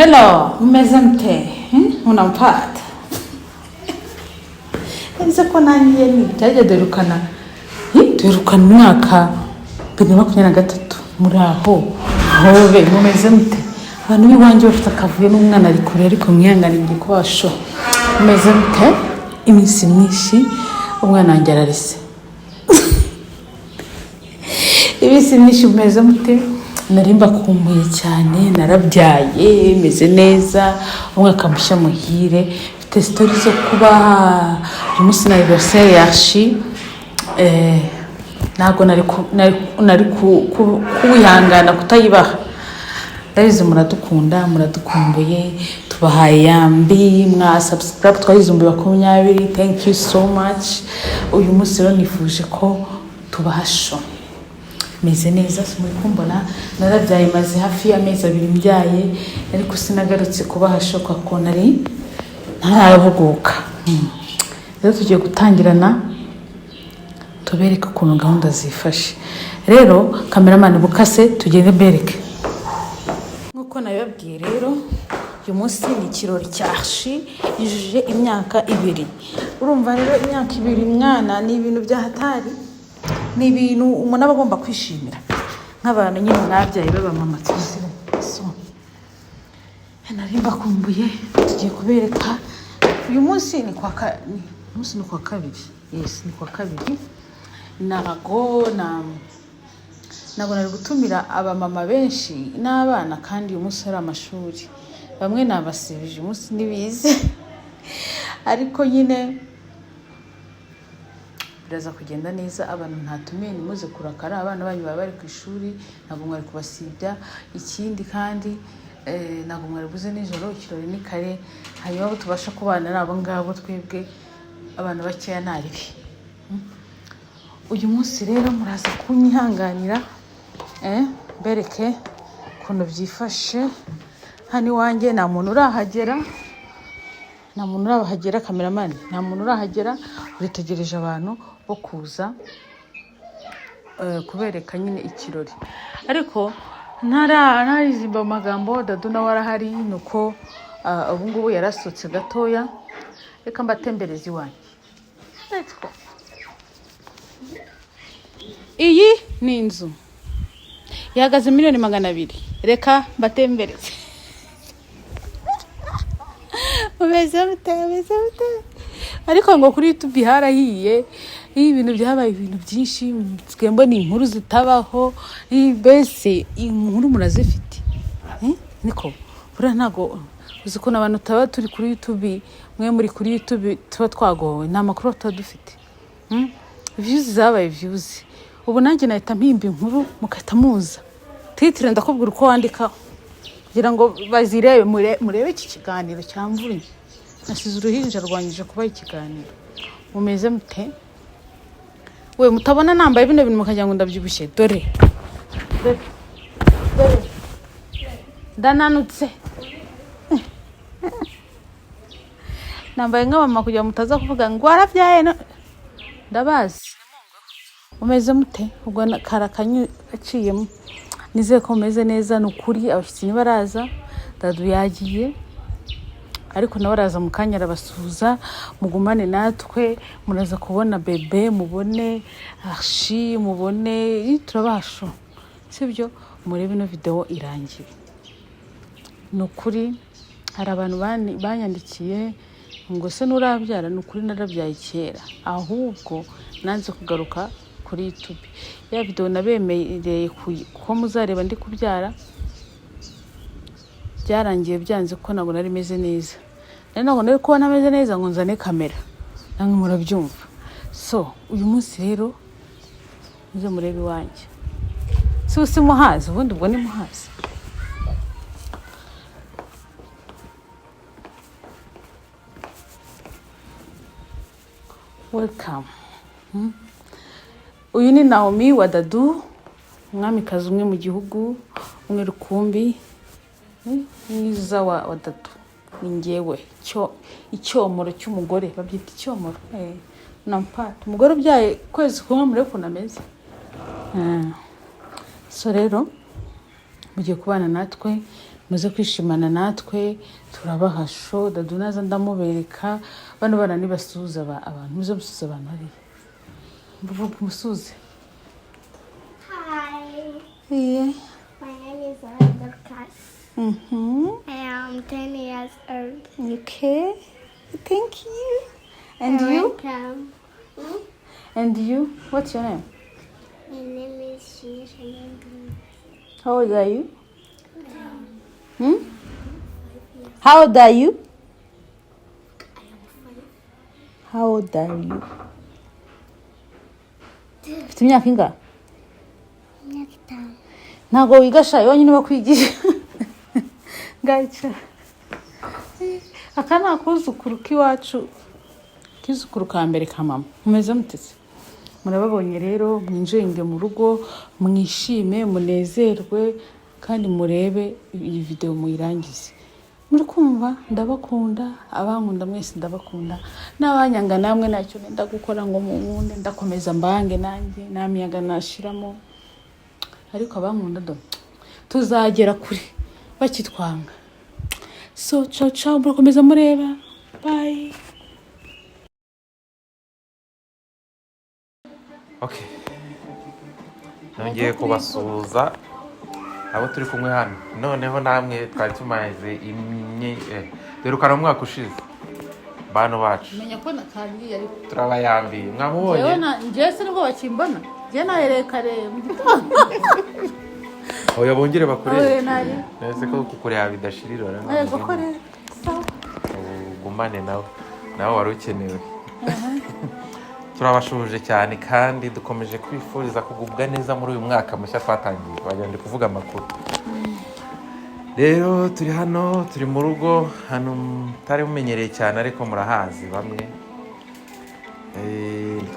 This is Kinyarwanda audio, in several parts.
Hello, mmeze mte? Unampata? Nzi ko nanjye ntajya derukana. Derukana umwaka 2023 muri aho. Hobe mumeze mte? Abantu biwanje bafite akavuye n'umwana ari kure ariko mwihanganije kwasho. Mumeze mte? Iminsi myinshi umwana wanjye ararise. Ibisi myinshi mumeze mte? Narimba kumbuye cyane, narabyaye, meze neza, umwaka mushya muhire, mfite story zo kuba uyu munsi na anniversaire yashi, ntago nari kuwihangana kutayibaha. Ndabizi muradukunda, muradukumbuye, tubahaye yambi, mwa subscribe twagize 2020, thank you so much. Uyu munsi rero nifuje ko tubasho. Meze neza muri kumbona narabyaye maze hafi y'amezi 2 mbyaye ariko sinagarutse kubahashoka ko nari ntaravuguka. Rero tugiye gutangirana tubereka ukuntu gahunda zifashe. Rero cameraman bukase tugende bereke nkuko nabibabwiye. Rero uyu munsi ni ikirori cyashi yujuje imyaka 2. Urumva rero imyaka 2 mwana ni ibintu bya hatari, ni ibintu umuntu aba agomba kwishimira nk'abantu nyine nabyaye baba mama tuzire. So narimba kumbuye, tugiye kubereka uyu munsi ni kwa kabiri. Yes, ni kwa kabiri. Nago nari gutumira aba mama benshi n'abana kandi uyu munsi ari amashuri. Bamwe nabasibije umunsi nibize ariko nyine biraza kugenda neza. Abantu ntatumiye nimuze kurakara, abana banyu baba bari ku ishuri, ntabwo mwari kubasibya. Ikindi kandi ntabwo mwari buze nijoro, ikirori ni kare, hanyuma abo tubasha kubana nabo ngabo twebwe abantu bakeya naribi. Uyu munsi rero muraza kunyihanganira bereke ukuntu byifashe. Hano iwanjye nta muntu urahagera, cameraman, nta muntu urahagera. Uritegereje abantu bo kuza kubereka nyine ikirori, ariko ntarizimba mu magambo. Dadu nawe arahari, nuko ubu ngubu yarasotse gatoya. Reka mbatembereze iwanjye. Iyi ni inzu ihagaze $200,000. Reka mbatembereze. Umeze mute? Ariko ngo kuri YouTube harahiye, ibintu byabaye ibintu byinshi, twembo ni inkuru zitabaho, bese inkuru murazifite. Niko bura ntago uzi ko nabantu taba turi kuri YouTube, mwe muri kuri YouTube tuba twagowe, nta makuru dufite. Views zabaye views. Ubu nanjye nahita mpimba inkuru mukahita muza. Titre ndakubwira uko wandika kugira ngo bazirebe, murebe iki kiganiro cyamvunye. Nasize uruhinja rwanyije kuba ikiganiro. Mumeze mute? We mutabona nambaye bino bintu mukajya ngo ndabyibushye. Dore ndananutse. Nambaye nk'abama kugira mutaza kuvuga ngo warabyaye. Ndabazi. Umeze mute? Ubwo karakanyu aciyemo. Nizeye ko meze neza. Nukuri abashyitsi nibaraza, Dadu yagiye ariko nawe araza mu kanya arabasuhuza. Mugumane natwe, muraza kubona bebe, mubone archi, mubone turabasho, sibyo? Murebe no video irangiye. Nukuri hari abantu banyandikiye ngo se nurabyara. Nukuri narabyaye kera, ahubwo nanze kugaruka kuri YouTube. Ya video nabemereye ko muzareba ndi kubyara byarangiye byanze ko ntabwo nari meze neza. Ntabwo nari kubona meze neza ngo nzane kamera, namwe murabyumva. So uyu munsi rero muze murebe iwanjye. Si muhazi, ubundi ubwo ni muhazi. Welcome. Uyu ni Naomie Dadu, umwamikazi umwe mu gihugu, umwe rukumbi, mwiza wa Dadu. Ni njyewe icyomoro cy'umugore, babyita icyomoro. Nampata umugore ubyaye kwezi kumwe muri ko nameze. So rero mugiye kubana natwe muze kwishimana natwe turabaha show Dadu naza ndamubereka bano bana nibasuhuza abantu muze musuhuza abantu ari mvuga musuhuze. Hi. Yeah. My name is Dorcas. I am 10 years old. Okay. Thank you. And you? Welcome. And you? What's your name? My name is Shinisha. How old are you? How old are you? How old are you? Ufite imyaka ingahe? Ntago wiga sha yonyine bakwigisha. Ngayica. Aka ni akuzukuru k'iwacu. Kizukuru ka mbere ka mama. Mumeze mutese. Murababonye rero mwinjenge mu rugo mwishime munezerwe kandi murebe iyi video muyirangize. Muri kumva ndabakunda abankunda mwese ndabakunda n'abanyanga namwe nacyo nenda gukora ngo munkunde ndakomeza mbange nanjye namiyaga nashiramo ariko abankunda do tuzagera kuri bakitwanga. So ciao murakomeza mureba. Bye. Okay. Nongeye kubasuhuza abo turi kumwe hano. Noneho namwe twari tumaze derukana umwaka ushize. Bano bacu. Menya ko natangiye ariko turabayambiye. Mwamubonye? Jewe nje se nibwo bakimbona. Je nayerekare mu gitondo. Oya bongere bakurebe. Oya nari. Nese ko kukureba bidashirira rero. Yego kore. Sawa. Gumane nawe wari ukenewe. Turabashuje cyane kandi dukomeje kwifuriza kugubwa neza muri uyu mwaka mushya twatangiye. Bagende kuvuga amakuru. Rero turi hano turi mu rugo hano mutari mumenyereye cyane ariko murahazi bamwe.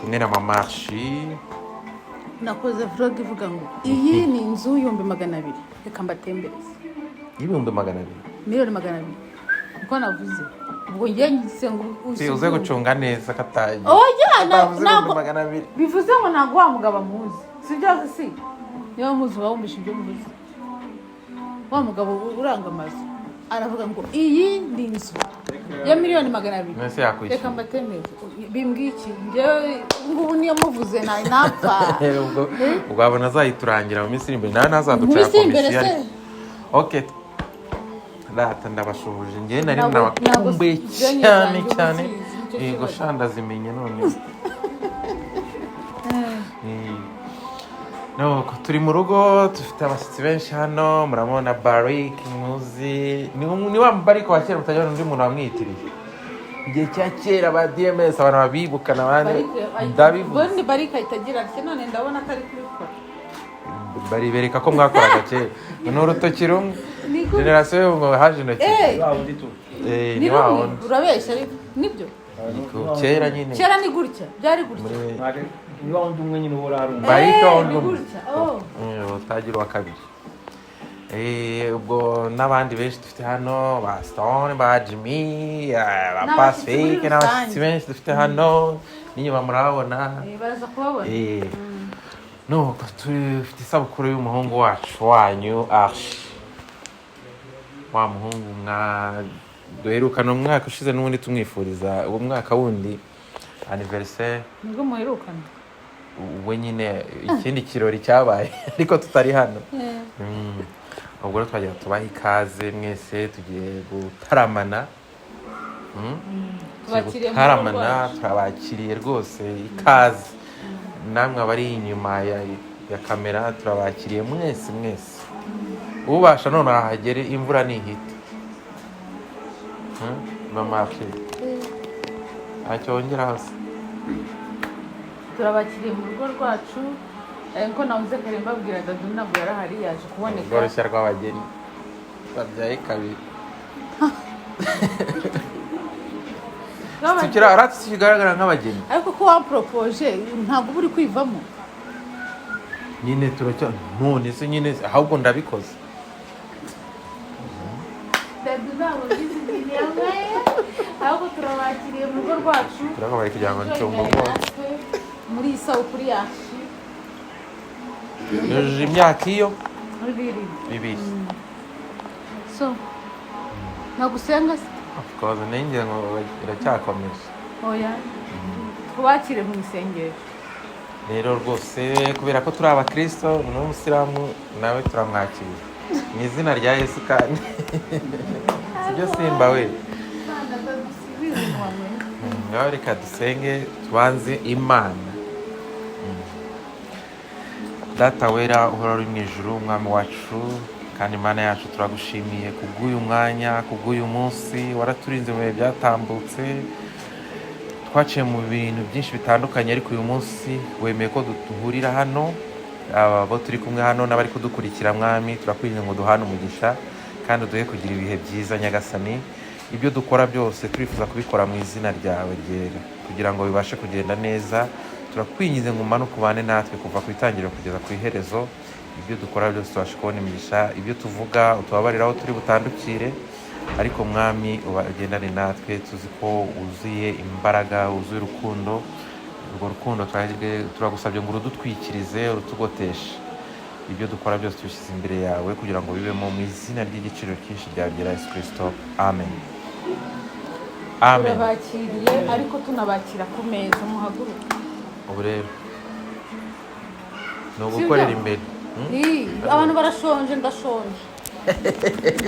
Kumwe na Mamashi. Nakoze vlog ivuga ngo iyi ni inzu y'ibihumbi 200. Reka mbatembereze. Ibihumbi 200. Miliyoni 200. Niko navuze. Ubwo ngiye ngise ngo uze gucunga neza kataye. Oya nako 200. Bivuze ngo ntago wamugaba muzi. Sibyo si. Niyo muzi wawumbisha ibyo muzi. Wa mugabo uranga amazu aravuga ngo iyi ni inzu ya miliyoni 200. Nese yakwishyura. Reka mbatemeze bimbwiki ngewe ngubu niyo muvuze nayi napfa. Ubwo abona azayiturangira mu minsi imbere nawe nazaducira komisiyo. Okay. Lata ndabashuhuje ngiye nari nabakumbuye cyane. Yego shanda zimenye none. No, turi mu rugo dufite abashyitsi benshi hano muramubona Barik muzi ni wa Barik wa kera mutajya undi muntu wamwitiriye igihe cya kera ba DMS abantu babibukana abandi ndabivuze Bondi Barik itagira ati none ndabona atari kubikora bari bereka ko mwakoraga kera n'urutoki rumwe generation yo haje intoki ni wawo urabeshya ariko nibyo kera nyine kera ni gutya byari gutya ni wa wundi umwe nyine ubora ari Barika wundi gutya utagira wa kabiri. Ubwo n'abandi benshi dufite hano ba Stone ba Jimmy ba Pacific n'abashyitsi benshi dufite hano n'inyuma murabona baraza kubabona no dufite isabukuru y'umuhungu wacu wanyu Arch wa muhungu duherukana umwaka ushize n'ubundi tumwifuriza uwo mwaka wundi anniversaire nibwo muherukana we nyine ikindi kirori cyabaye ariko tutari hano. Ubwo rero twagira tubaha ikaze mwese tugiye gutaramana. Turabakiriye rwose ikaze namwe abari inyuma ya kamera turabakiriye mwese ubasha none ahagere imvura nihita. Mama afi acyongera hose turabakiriye mu rugo rwacu ko navuze kare mbabwira Dadu ntabwo yarahari yaje kuboneka rworoshya rw'abageni babyaye kabiri tukira arati kigaragara nk'abageni ariko ko wampropose ntabwo buri kwivamo nyine turacyo none se nyine ahubwo ndabikoze Dadu ntabwo bizi yabaye ahubwo turabakiriye mu rugo rwacu turakabaye kugira ngo ncungo muri isabukuru yacu imyaka iyo 2. so nagusenga se of course ninjye ngo iracyakomeje oya twakire mu isengero rero rwose kubera ko turi abakristo n'umusilamu nawe turamwakira mu izina rya Yesu kandi sibyo simba we ngaho reka dusenge tubanze Imana. Data wera uhora uri mu ijuru umwami wacu kandi Imana yacu turagushimiye kubw'uyu mwanya kubw'uyu munsi waraturinze mu bihe byatambutse twaciye mu bintu byinshi bitandukanye ariko uyu munsi wemeye ko duhurira hano abo turi kumwe hano n'abari kudukurikira mwami turakwinginze ngo duhane umugisha kandi uduhe kugira ibihe byiza nyagasani ibyo dukora byose turifuza kubikora mu izina ryawe ryera kugira ngo bibashe kugenda neza turakwinginze ngo umanuke ubane natwe kuva ku itangiriro kugeza ku iherezo ibyo dukora byose tubashe kubona imigisha ibyo tuvuga utubabarira aho turi butandukire ariko mwami ubagendane natwe tuzi ko wuzuye imbaraga wuzuye urukundo urwo rukundo turagusabye ngo urudutwikirize urutugoteshe ibyo dukora byose tubishyize imbere yawe kugira ngo bibemo mu izina ry'igiciro cyinshi rya Yesu Kristo amen. Amen. Turabakiriye ariko tunabakira ku meza muhaguruke ubu rero ni ugukorera imbere abantu barashonje ndashonje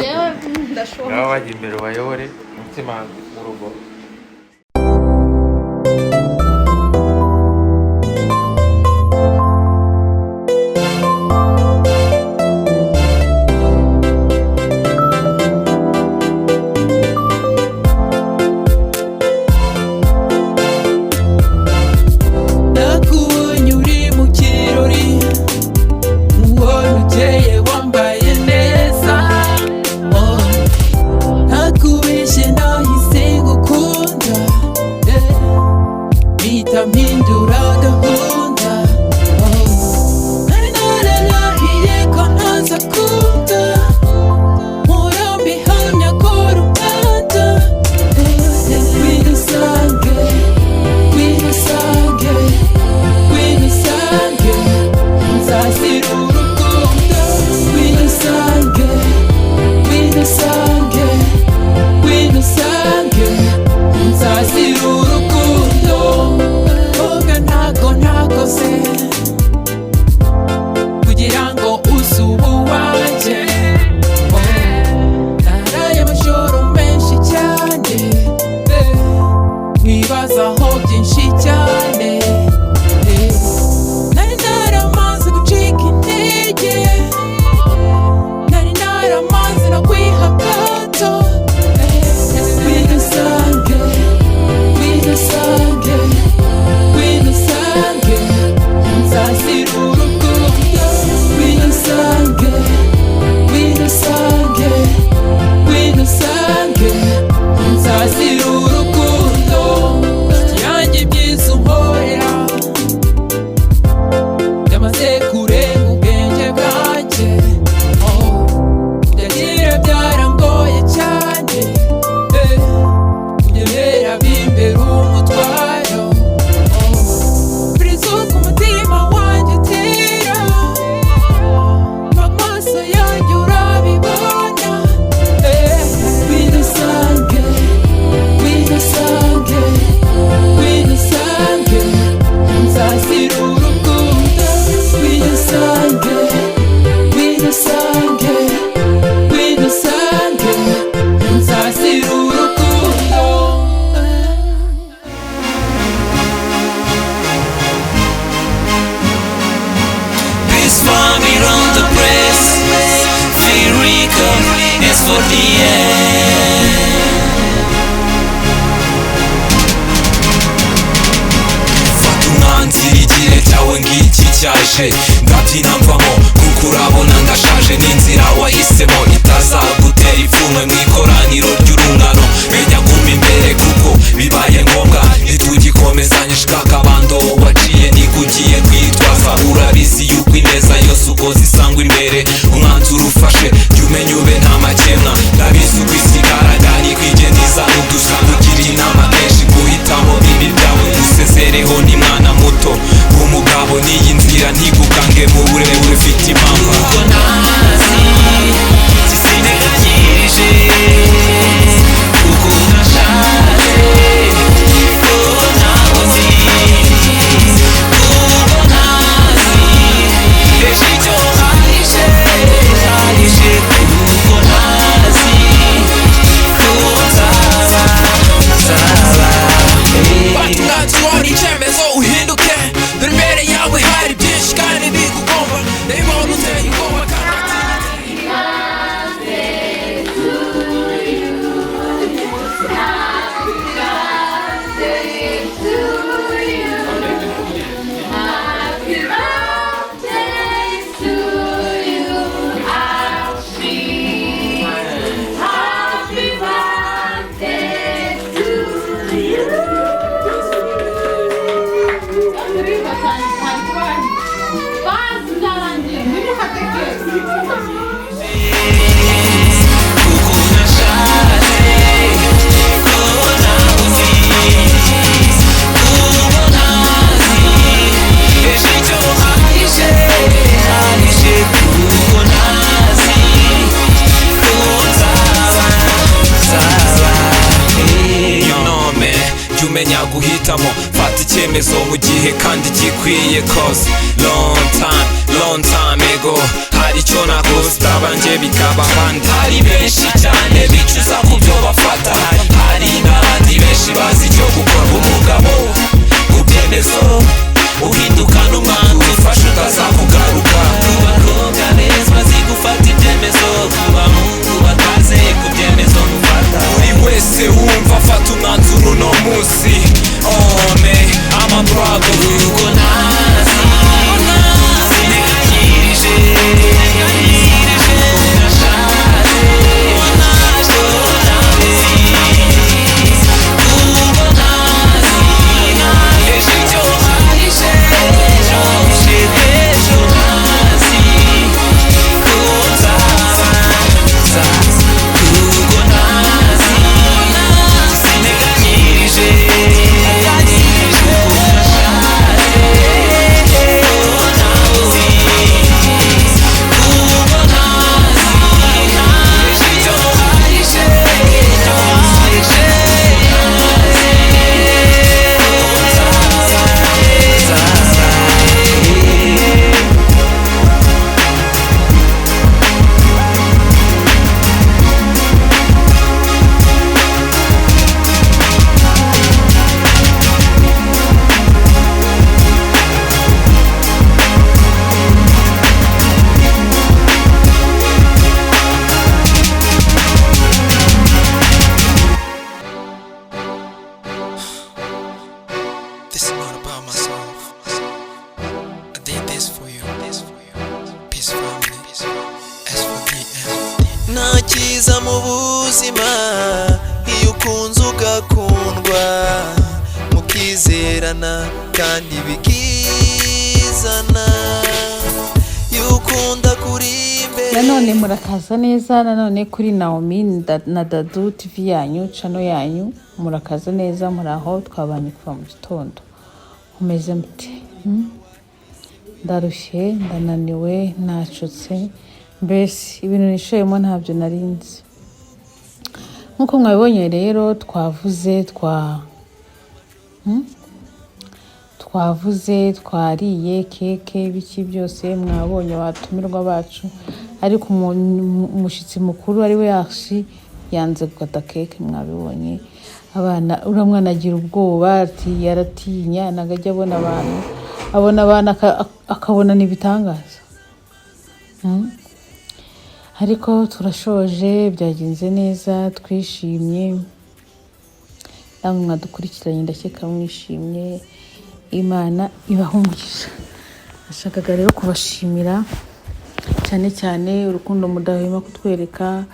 yewe ndashonje ngaho bajya imbere ubayobore umutima w'urugo. ndabyina mvamo kuko urabona ndashaje n'inzira wahisemo itazagutera ipfunwe mu ikoraniro ry'urungano menya guma imbere kuko bibaye ngombwa ntitugikomezanye shikaka abando waciye nikugiye kwitwaza urabizi yuko ineza yose uko zisangwa imbere umwanzuro ufashe jya umenya ube nta makemwa ndabizi uko isi igaragara ikwigendiza n'udusanga ugira inama kenshi guhitamo bibi byawe usezereho ni mwana muto umugabo n'iyi nzira ntigukange mu burebure ufite impamvu uko ntazi zisineganye guhitamo fata icyemezo mu gihe kandi gikwiye cause long time ago hari icyo nakoze abanjye bikaba abandi hari benshi cyane bicuza ku byo bafata hari n'abandi benshi bazi icyo gukora umugabo ku byemezo uhinduka n'umwana ufashe utazakugaruka ku bakobwa beza bazi gufata ibyemezo ku bahungu bataze ku byemezo mufata buri wese wumva afata umwanzuro uno munsi I'm a brother kuko nazi sineganyirije This is not about myself. I did this for you. Peace family. As for the end. Nta cyiza mu buzima iyo ukunze ugakundwa mukizerana kandi bikizana iyo ukunda kuri imbere. Nanone murakaza neza nanone kuri Naomie na Dadu TV yanyu channel yanyu murakaza neza muraho twabanye kuva mu gitondo umeze mute ndarushye ndananiwe nacutse mbese ibintu nishoyemo ntabyo narinzi nkuko mwabibonye rero twavuze twariye keke biki byose mwabonye abatumirwa bacu ariko umushitsi mukuru ari we yashi yanze gukata keke mwabibonye abana uramwana agira ubwoba ati yaratinya nagajya abona abantu akabona nibitangaza ariko turashoje byagenze neza twishimye namwe mwadukurikiranye ndakeka mwishimye Imana ibahumugisha nashakaga rero kubashimira cyane urukundo mudahwema kutwereka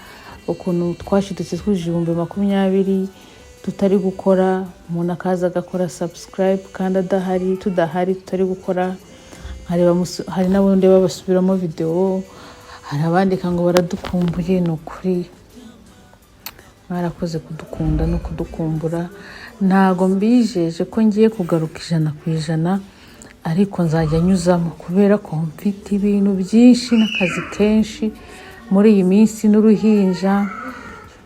ukuntu twashidutse twujije 2020 tutari gukora umuntu akaza agakora subscribe kandi tudahari tutari gukora hari n'abundi babasubiramo video hari abandika ngo baradukumbuye n'ukuri mwarakoze kudukunda no kudukumbura ntago mbijeje ko ngiye kugaruka 100% ariko nzajya nyuzamo kubera ko mfite ibintu byinshi n'akazi kenshi muri iyi minsi n'uruhinja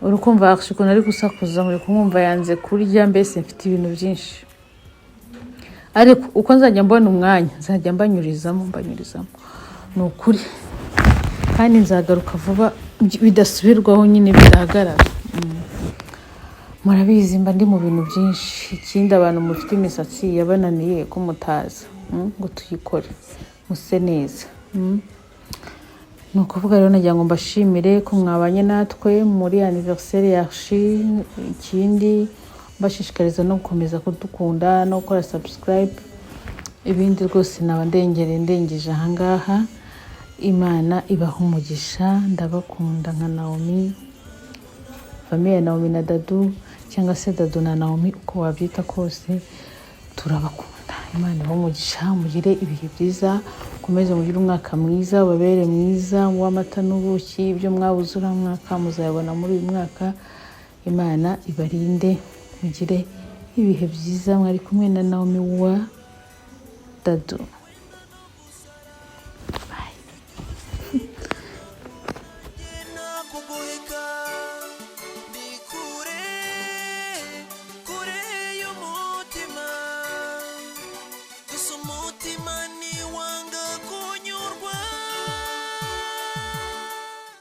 urukumva akishikona ari gusakuza muri kumwumva yanze kurya mbese mfite ibintu byinshi ariko uko nzajya mbona umwanya nzajya mbanyurizamo n'ukuri kandi nzagaruka vuba bidasubirwaho nyine bidahagarara murabizi mba ndi mu bintu byinshi ikindi abantu mufite imisatsi yabananiye ko mutaza ngo tuyikore muse neza nukuvuga rero nagira ngo mbashimire ko mwabanye natwe muri anniversaire yashi ikindi mbashishikariza no gukomeza kudukunda no gukora subscribe ibindi rwose naba ndengeje ahangaha Imana ibahumugisha ndabakunda nka Naomie famille ya Naomie na Dadu cyangwa se Dadu na Naomie uko wabyita kose turabakunda Imana ibahumugisha mugire ibihe byiza komeze mugire umwaka mwiza babere mwiza w'amata n'ubuki ibyo mwabuzura mwaka muzayabona muri uyu mwaka Imana ibarinde mugire ibihe byiza mwari kumwe na Naomie wa Dadu. Bye.